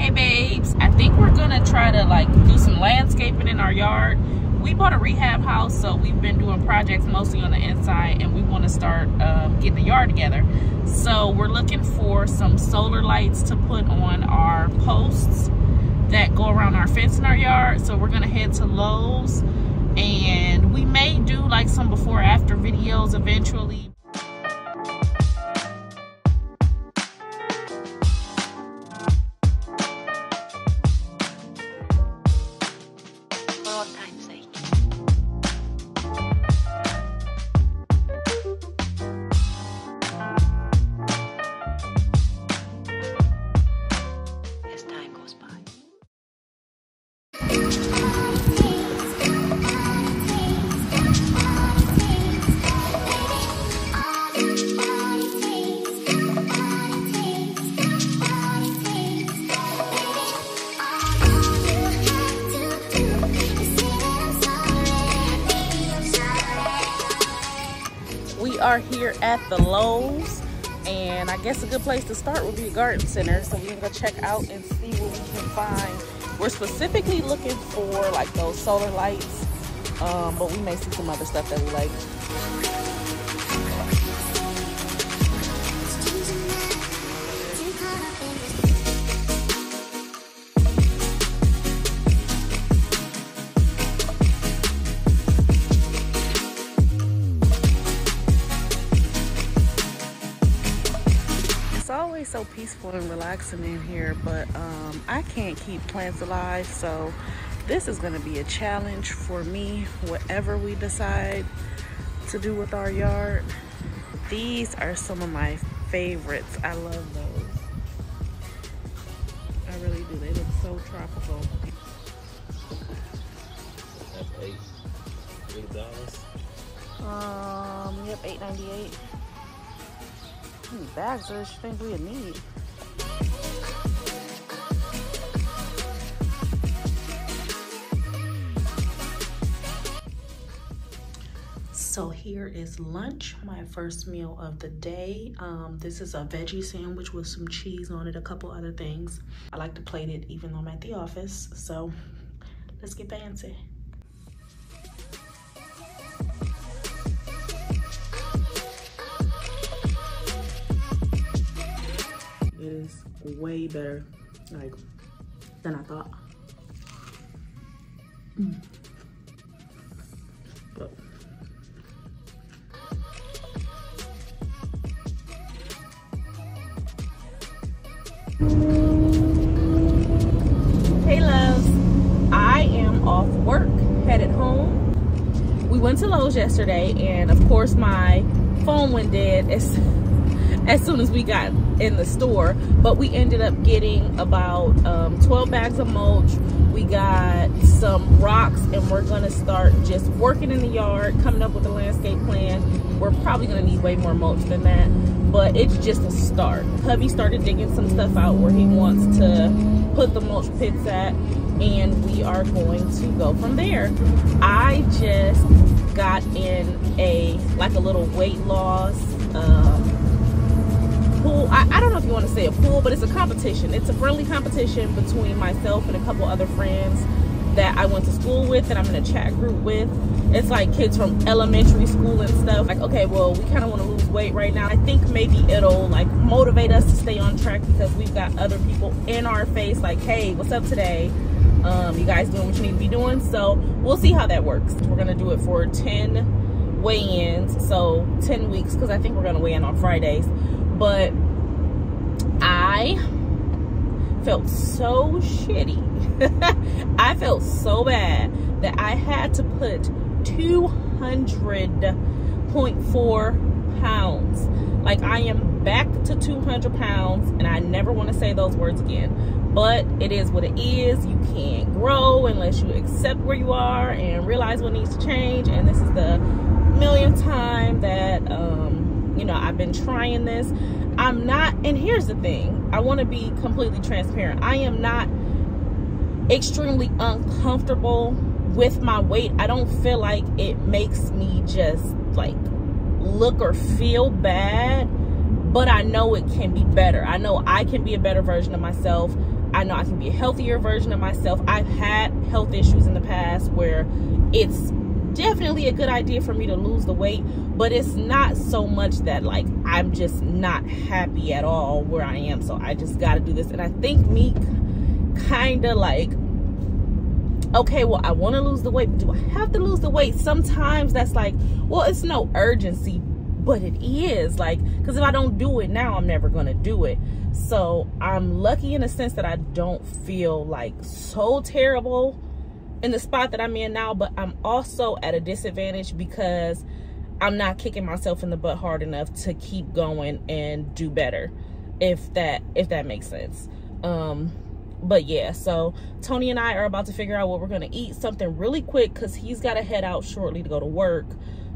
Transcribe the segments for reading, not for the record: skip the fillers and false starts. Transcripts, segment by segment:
Hey babes, I think we're gonna try to like do some landscaping in our yard. We bought a rehab house, so we've been doing projects mostly on the inside, and we want to start getting the yard together. So we're looking for some solar lights to put on our posts that go around our fence in our yard. So we're gonna head to Lowe's, and we may do like some before after videos eventually. We are here at the Lowe's, and I guess a good place to start would be a garden center. So we're gonna go check out and see what we can find. We're specifically looking for like those solar lights, but we may see some other stuff that we like. Always so peaceful and relaxing in here, but I can't keep plants alive, so this is going to be a challenge for me, whatever we decide to do with our yard. These are some of my favorites. I love those. I really do. They look so tropical. That's $8. Yep, $8.98. How many bags do you think we would need? So here is lunch, my first meal of the day. This is a veggie sandwich with some cheese on it, a couple other things. I like to plate it even though I'm at the office, so let's get fancy. It is way better, like, than I thought. But hey loves, I am off work, headed home. We went to Lowe's yesterday, and of course my phone went dead as soon as we got in the store, but we ended up getting about 12 bags of mulch. We got some rocks, and we're gonna start just working in the yard, coming up with a landscape plan. We're probably gonna need way more mulch than that, but it's just a start. Hubby started digging some stuff out where he wants to put the mulch pits at, and we are going to go from there. I just got in a little weight loss pool. I don't know if you want to say a pool, but it's a competition. It's a friendly competition between myself and a couple other friends that I went to school with, that I'm in a chat group with. It's like kids from elementary school and stuff. Like, okay, well, we kind of want to lose weight right now. I think maybe it'll like motivate us to stay on track, because we've got other people in our face like, hey, what's up today? You guys doing what you need to be doing? So we'll see how that works. We're gonna do it for 10 weigh-ins, so 10 weeks, because I think we're gonna weigh in on Fridays. But I felt so shitty. I felt so bad that I had to put 200.4 pounds. Like, I am back to 200 pounds, and I never want to say those words again. But it is what it is. You can't grow unless you accept where you are and realize what needs to change. And this is the millionth time that you know, I've been trying this. I'm not, and here's the thing, I want to be completely transparent. I am not extremely uncomfortable with my weight. I don't feel like it makes me just like look or feel bad, but I know it can be better. I know I can be a better version of myself. I know I can be a healthier version of myself. I've had health issues in the past where it's definitely a good idea for me to lose the weight, but it's not so much that like I'm just not happy at all where I am, so I just got to do this. And I think me kind of like, okay, well, I want to lose the weight, but do I have to lose the weight? Sometimes that's like, well, it's no urgency, but it is, like, because if I don't do it now, I'm never going to do it. So I'm lucky in a sense that I don't feel like so terrible in the spot that I'm in now, but I'm also at a disadvantage because I'm not kicking myself in the butt hard enough to keep going and do better, if that makes sense. But yeah, so Tony and I are about to figure out what we're gonna eat, something really quick because he's got to head out shortly to go to work.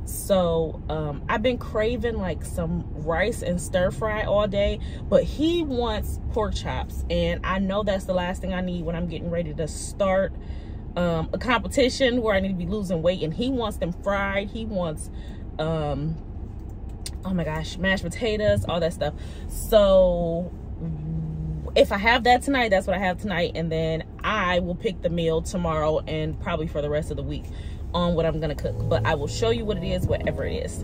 So I've been craving like some rice and stir fry all day, but he wants pork chops, and I know that's the last thing I need when I'm getting ready to start a competition where I need to be losing weight. And he wants them fried. He wants oh my gosh, mashed potatoes, all that stuff. So if I have that tonight, that's what I have tonight, and then I will pick the meal tomorrow and probably for the rest of the week on what I'm gonna cook. But I will show you what it is, whatever it is.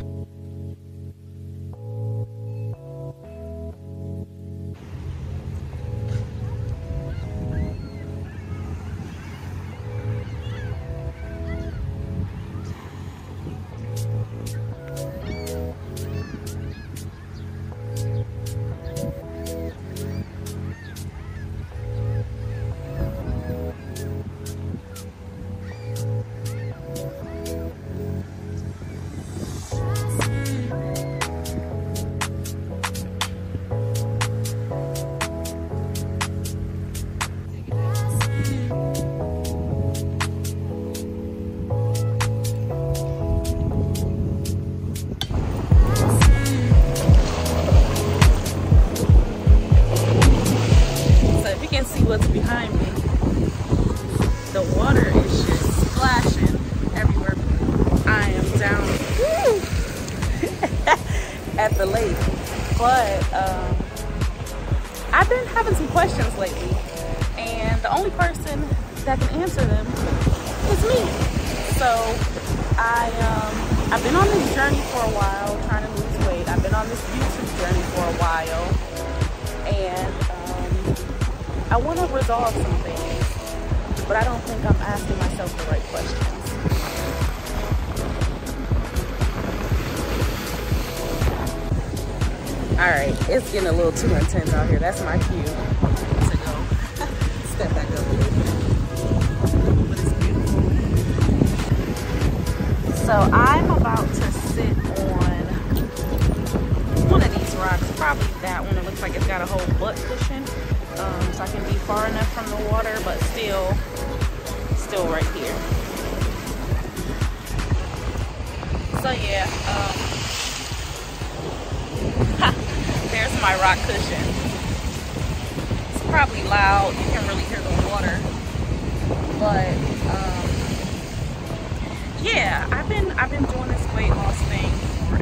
What's behind me, the water is just splashing everywhere. I am down at the lake, but I've been having some questions lately, and the only person that can answer them is me. So I've been on this journey for a while trying to lose weight. I've been on this YouTube journey for a while, and I want to resolve some things, but I don't think I'm asking myself the right questions. All right, it's getting a little too intense out here. That's my cue to go step back up a little bit. But it's beautiful. So I'm about to sit on one of these rocks, probably that one. It looks like it's got a whole butt cushion. So I can be far enough from the water, but still right here. So yeah, there's my rock cushion. It's probably loud, you can really hear the water, but yeah, I've been doing this weight loss thing for a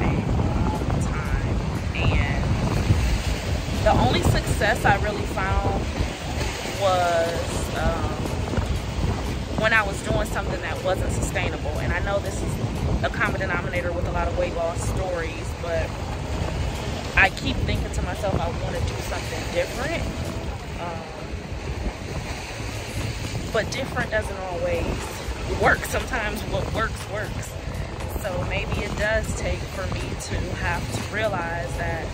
long time, and the only success I really found was when I was doing something that wasn't sustainable. And I know this is a common denominator with a lot of weight loss stories, but I keep thinking to myself, I want to do something different. But different doesn't always work. Sometimes what works. So maybe it does take for me to have to realize that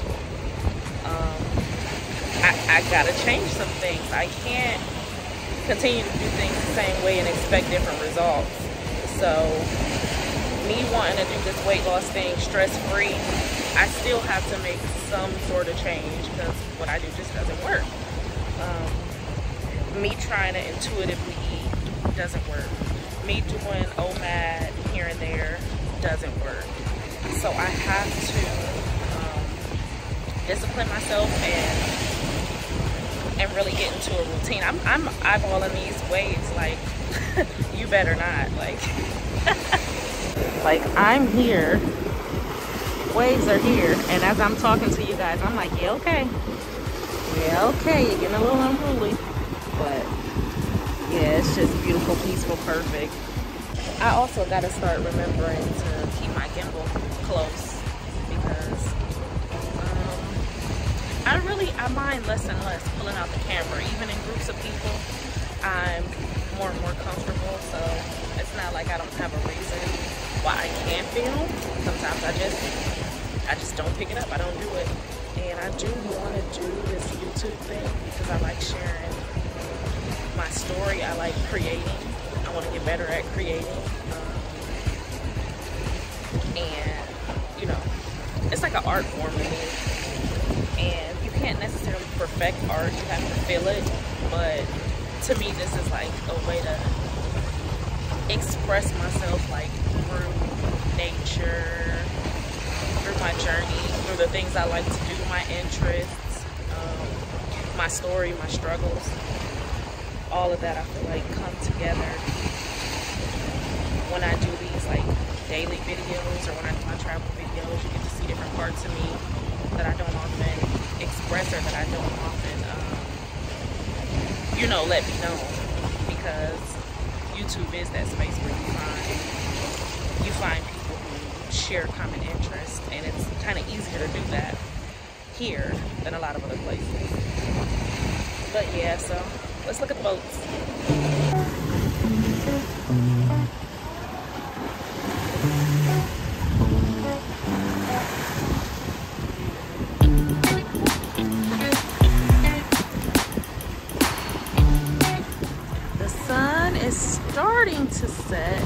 I gotta change some things. I can't continue to do things the same way and expect different results. So me wanting to do this weight loss thing stress-free, I still have to make some sort of change because what I do just doesn't work. Me trying to intuitively eat doesn't work. Me doing OMAD here and there doesn't work. So I have to discipline myself and really get into a routine. I'm eyeballing these weights like you better not, like like I'm here waves are here, and as I'm talking to you guys, I'm like, yeah, okay. Yeah, okay, you're getting a little unruly. But, yeah, it's just beautiful, peaceful, perfect. I also got to start remembering to keep my gimbal close because I mind less and less pulling out the camera. Even in groups of people, I'm more and more comfortable, so it's not like I don't have a reason why I can't film. Sometimes I just don't pick it up. I don't do it. And I do want to do this YouTube thing because I like sharing my story. I like creating. I want to get better at creating. And, you know, it's like an art form to me. And you can't necessarily perfect art. You have to feel it. But to me, this is like a way to express myself, like through nature, through my journey, through the things I like to do, my interests, my story, my struggles. All of that I feel like come together when I do these like daily videos, or when I do my travel videos. You get to see different parts of me that I don't often express, or that I don't often, you know, let me know, because YouTube is that space where you find people who share common interests, and it's kind of easier to do that here than a lot of other places. But yeah, so let's look at the boats. The sun is starting to set.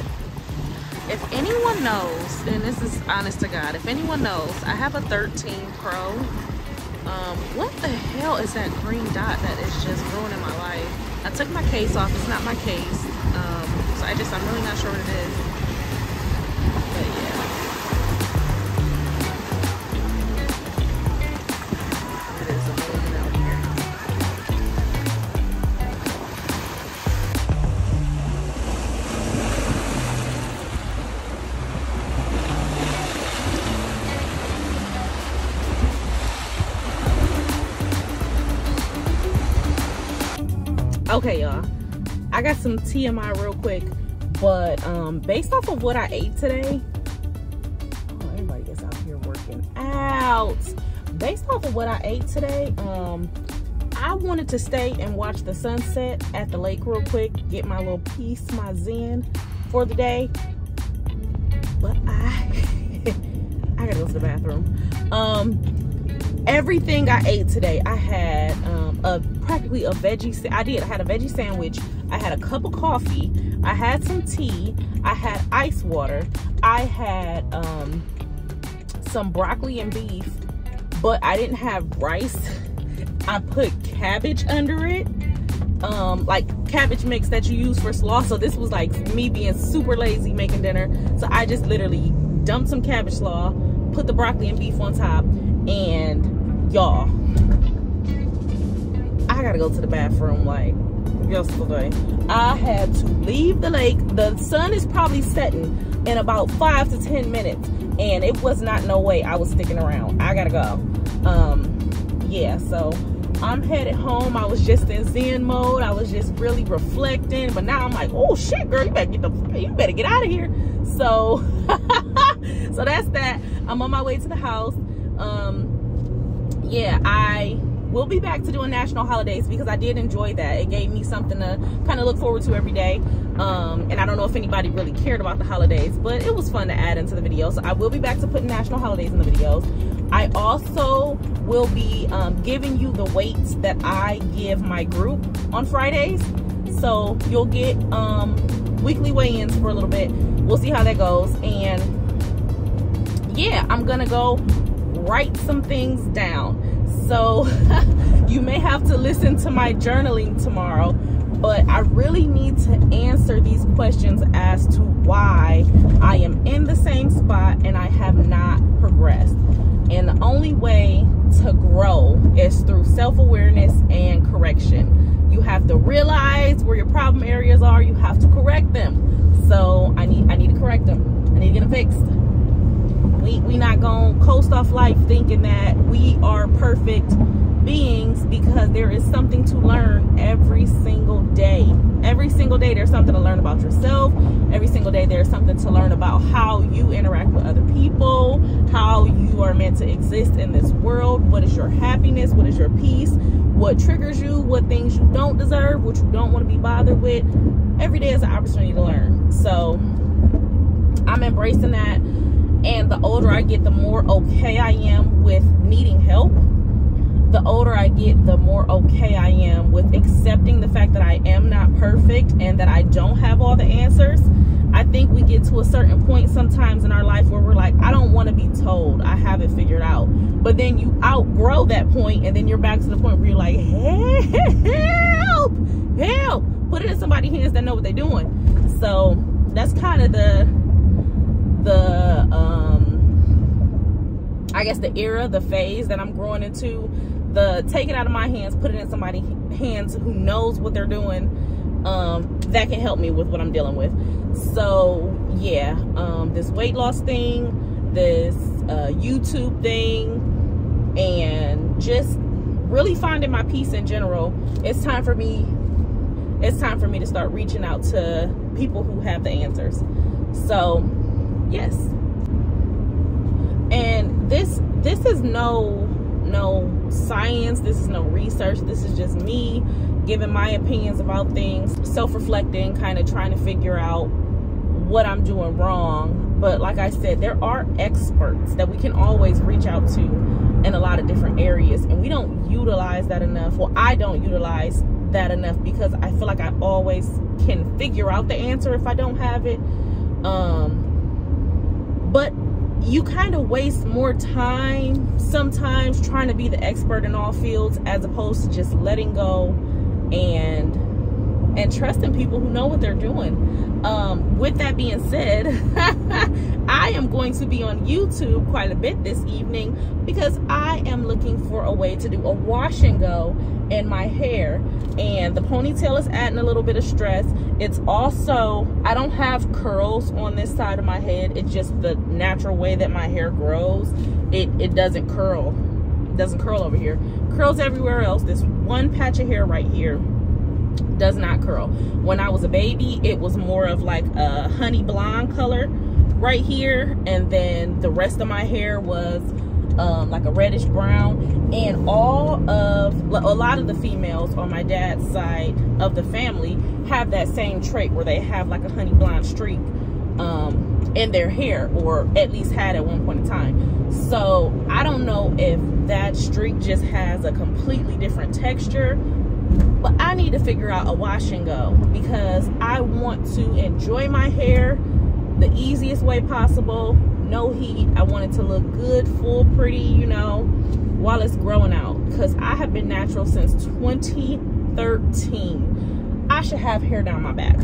If anyone knows, and this is honest to God, if anyone knows, I have a 13 Pro. What the hell is that green dot that is just ruining my life? I took my case off. It's not my case. So I'm really not sure what it is. But yeah. It is amazing out here. Okay, y'all, I got some TMI real quick, but based off of what I ate today, oh, everybody is out here working out. Based off of what I ate today, I wanted to stay and watch the sunset at the lake real quick, get my little peace, my zen for the day. But I gotta go to the bathroom. Everything I ate today, I had practically a veggie. I had a veggie sandwich. I had a cup of coffee. I had some tea. I had ice water. I had some broccoli and beef, but I didn't have rice. I put cabbage under it, like cabbage mix that you use for slaw. So this was like me being super lazy making dinner. So I just literally dumped some cabbage slaw, put the broccoli and beef on top, and y'all, I gotta go to the bathroom like yesterday. I had to leave the lake. The sun is probably setting in about 5 to 10 minutes, and it was not no way I was sticking around. I gotta go. Yeah, so I'm headed home. I was just in Zen mode. I was just really reflecting, but now I'm like, oh shit, girl, you better get out of here. So so that's that. I'm on my way to the house. Yeah, I will be back to doing national holidays because I did enjoy that. It gave me something to kind of look forward to every day. And I don't know if anybody really cared about the holidays, but it was fun to add into the video. So I will be back to putting national holidays in the videos. I also will be giving you the weights that I give my group on Fridays. So you'll get weekly weigh-ins for a little bit. We'll see how that goes. And yeah, I'm gonna go write some things down. So you may have to listen to my journaling tomorrow, but I really need to answer these questions as to why I am in the same spot and I have not progressed. And the only way to grow is through self-awareness and correction. You have to realize where your problem areas are. You have to correct them. So I need to correct them. I need to get them fixed. We not gonna coast off life thinking that we are perfect beings, because there is something to learn every single day. Every single day there's something to learn about yourself. Every single day there's something to learn about how you interact with other people, how you are meant to exist in this world. What is your happiness? What is your peace? What triggers you? What things you don't deserve? What you don't want to be bothered with? Every day is an opportunity to learn. So I'm embracing that. And the older I get, the more okay I am with needing help. The older I get, the more okay I am with accepting the fact that I am not perfect and that I don't have all the answers. I think we get to a certain point sometimes in our life where we're like, I don't want to be told, I have it figured out. But then you outgrow that point, and then you're back to the point where you're like, help, help. Put it in somebody's hands that know what they're doing. So that's kind of I guess the era, the phase that I'm growing into. The take it out of my hands, put it in somebody's hands who knows what they're doing, that can help me with what I'm dealing with. So yeah, this weight loss thing, this YouTube thing, and just really finding my peace in general. It's time for me to start reaching out to people who have the answers. So yes, and this is no science, this is no research, this is just me giving my opinions about things, self-reflecting, kind of trying to figure out what I'm doing wrong. But like I said, there are experts that we can always reach out to in a lot of different areas, and we don't utilize that enough. Well, I don't utilize that enough, because I feel like I always can figure out the answer if I don't have it. But you kind of waste more time sometimes trying to be the expert in all fields, as opposed to just letting go and trusting people who know what they're doing. With that being said, I am going to be on YouTube quite a bit this evening, because I am looking for a way to do a wash and go in my hair, and the ponytail is adding a little bit of stress. It's also, I don't have curls on this side of my head. It's just the natural way that my hair grows. It doesn't curl. It doesn't curl over here. Curls everywhere else. This one patch of hair right here does not curl. When I was a baby, it was more of like a honey blonde color right here, and then the rest of my hair was like a reddish brown. And a lot of the females on my dad's side of the family have that same trait, where they have like a honey blonde streak in their hair, or at least had at one point in time. So I don't know if that streak just has a completely different texture, but I need to figure out a wash and go, because I want to enjoy my hair the easiest way possible. No heat. I want it to look good, full, pretty, you know, while it's growing out, because I have been natural since 2013. I should have hair down my back.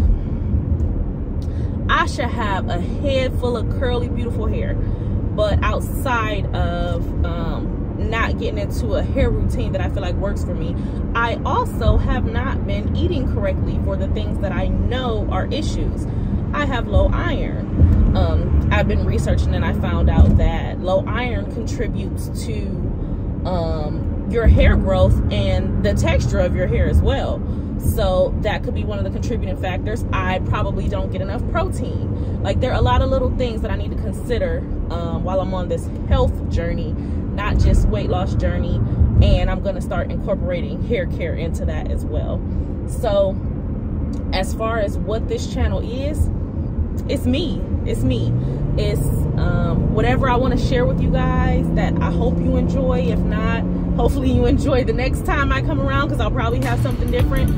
I should have a head full of curly, beautiful hair. But outside of not getting into a hair routine that I feel like works for me, I also have not been eating correctly for the things that I know are issues. I have low iron. I've been researching, and I found out that low iron contributes to your hair growth and the texture of your hair as well. So that could be one of the contributing factors. I probably don't get enough protein. Like, there are a lot of little things that I need to consider while I'm on this health journey, not just weight loss journey. And I'm going to start incorporating hair care into that as well. So as far as what this channel is, it's me. It's me. It's whatever I want to share with you guys that I hope you enjoy. If not, hopefully you enjoy the next time I come around, because I'll probably have something different.